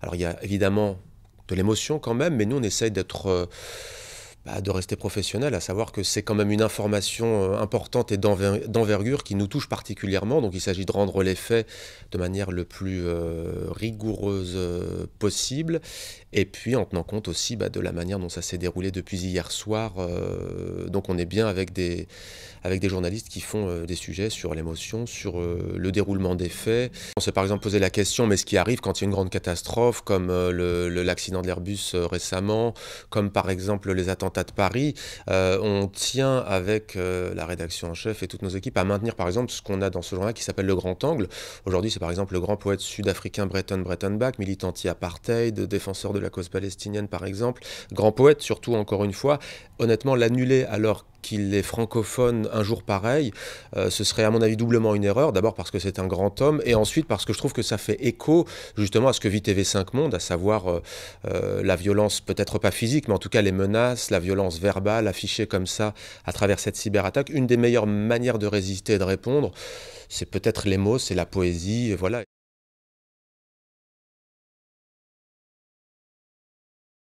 Alors il y a évidemment de l'émotion quand même, mais nous on essaye de rester professionnel, à savoir que c'est quand même une information importante et d'envergure qui nous touche particulièrement. Donc il s'agit de rendre les faits de manière le plus rigoureuse possible, et puis en tenant compte aussi de la manière dont ça s'est déroulé depuis hier soir. Donc on est bien avec des journalistes qui font des sujets sur l'émotion, sur le déroulement des faits. On s'est par exemple posé la question, mais ce qui arrive quand il y a une grande catastrophe, comme l'accident de l'Airbus récemment, comme par exemple les attentats de Paris, on tient avec la rédaction en chef et toutes nos équipes à maintenir par exemple ce qu'on a dans ce journal qui s'appelle Le Grand Angle. Aujourd'hui, c'est par exemple le grand poète sud-africain Breton Breitenbach, militant anti-apartheid, défenseur de la cause palestinienne par exemple. Grand poète surtout, encore une fois. Honnêtement, l'annuler alors qu'il est francophone un jour pareil, ce serait à mon avis doublement une erreur. D'abord parce que c'est un grand homme, et ensuite parce que je trouve que ça fait écho justement à ce que vit TV5 Monde, à savoir la violence, peut-être pas physique, mais en tout cas les menaces, la violence verbale affichée comme ça à travers cette cyberattaque. Une des meilleures manières de résister et de répondre, c'est peut-être les mots, c'est la poésie, voilà.